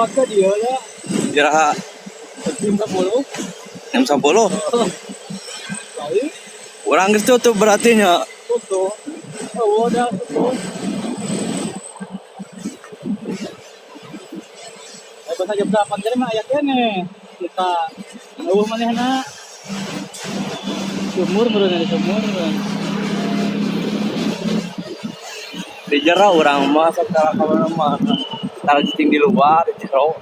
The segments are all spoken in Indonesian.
ke dia ya. Jeraha Jam 10. jam 10. Kali Orang geus tutup berarti nya. tutup. Oh, udah tutup. Bahasa jam 8 jadi mah aya kene. Kita eueuh manehna. Sumur meureun di sumur. Di jero urang mah saktara ka mana-mana. Tara cicing di luar di jero.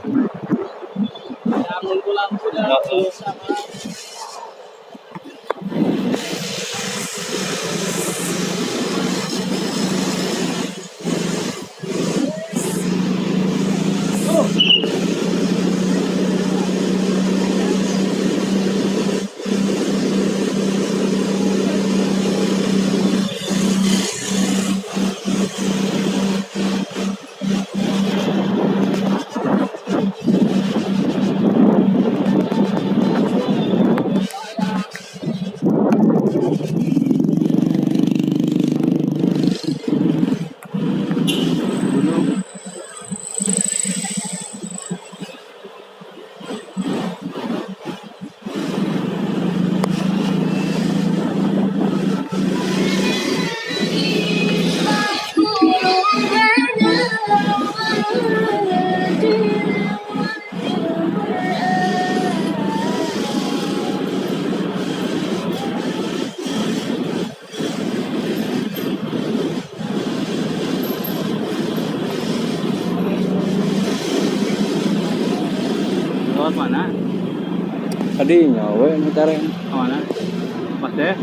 Amun pulang sudah sama lewat mana? Tadi nyawe muter. Mana? Pas deh.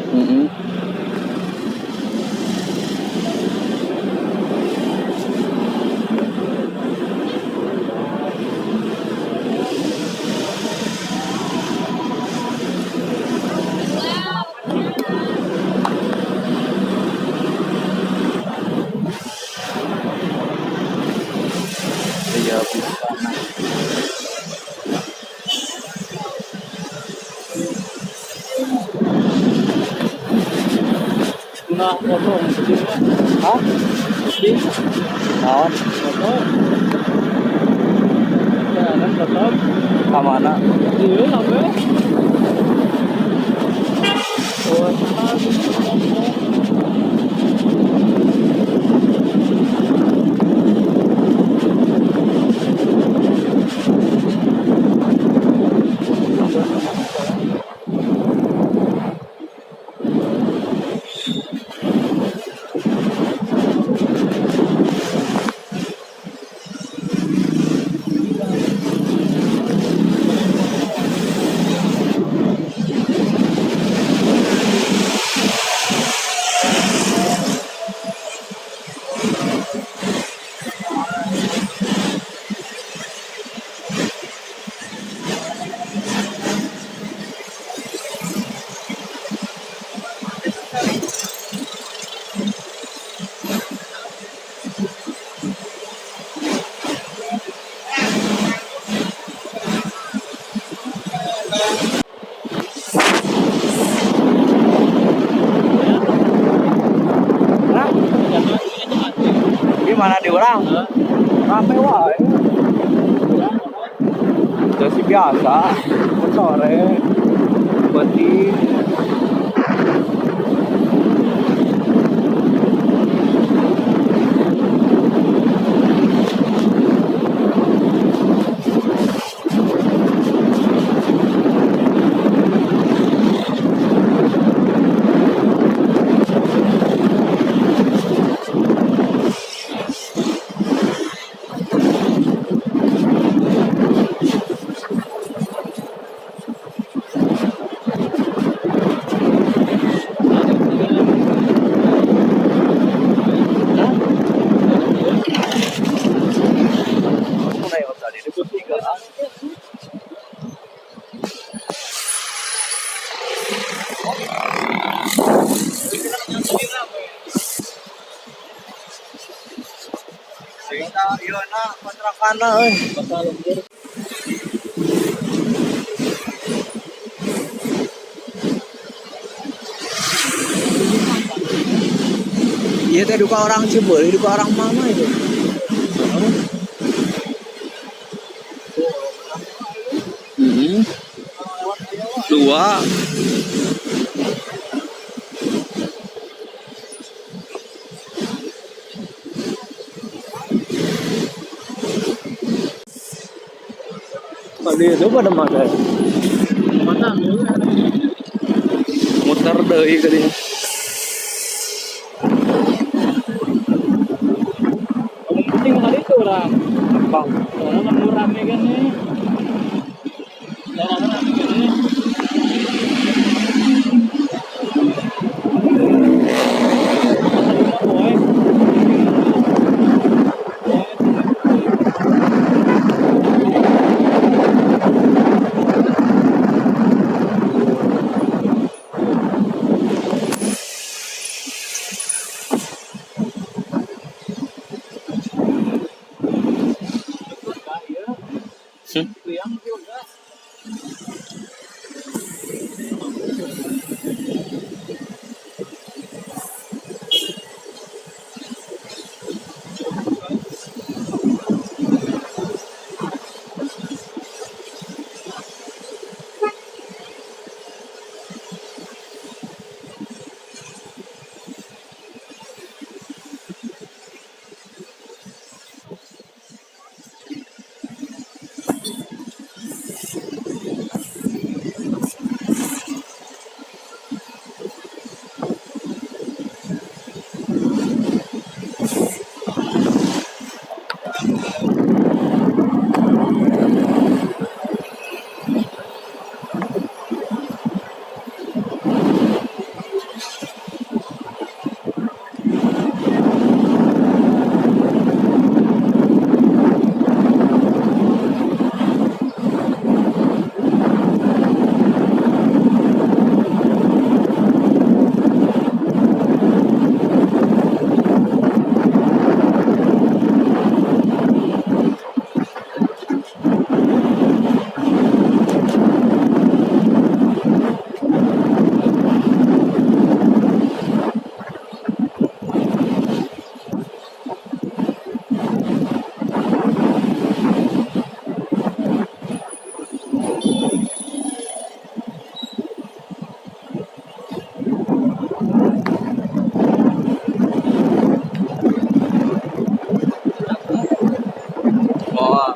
Iya, Nah, kosong sejumnya. hah? Sejum. Naon? Kosong. Jalan kosong. Ka mana? Iya, sampai. Oh, kosong. Gimana di urang? Rame wae. Jadi biasa, sore, penting. Iya na kontrakan euy. Iya teh duka orang Cibeuli, duka orang mana itu? 2. Tadi itu pada mata Mana ambil? muter deui geuning. Yang penting kali itu orang. Bang, Orang nemu rame kan nih. Orang rame kan nih. Yang juga. wah.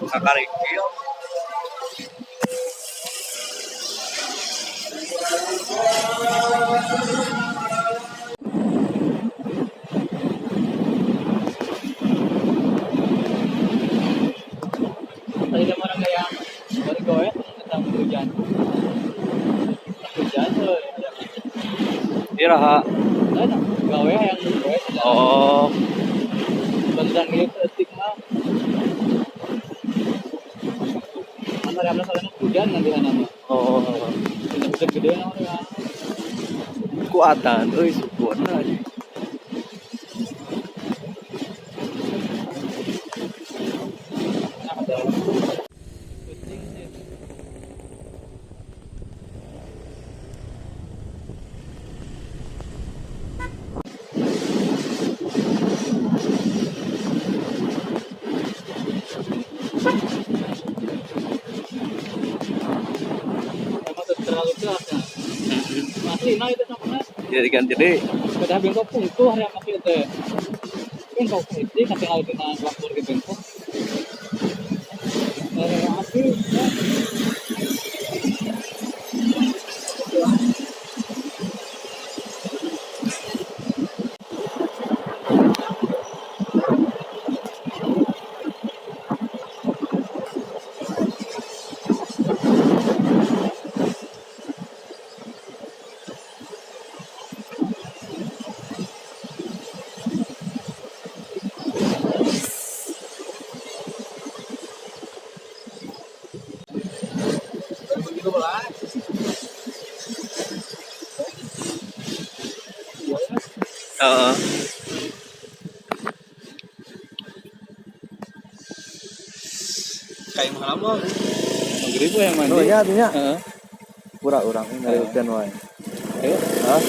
Kakarikil. Tadi kan orang kayak dari goet, kita hujan. Iraha. Ada gawe yang gue Oh. tentang itu stigma. Antara yang salah hujan nanti nama. Oh. Tidak gede namanya. Kuatan, euy syukur aja. Emang terlalu keras ya. Masih nah itu namanya. Jadi ganti deh. Kada bengkok pungtuh yang masih itu. Bengkok itu kata laut dengan waktu di bengkok. Api. Begitu lah. Heeh. Kayak malam lo. Maghrib yang mandi. Oh iya artinya Heeh. pura urang ini dari hujan wae. Ayo. Hah?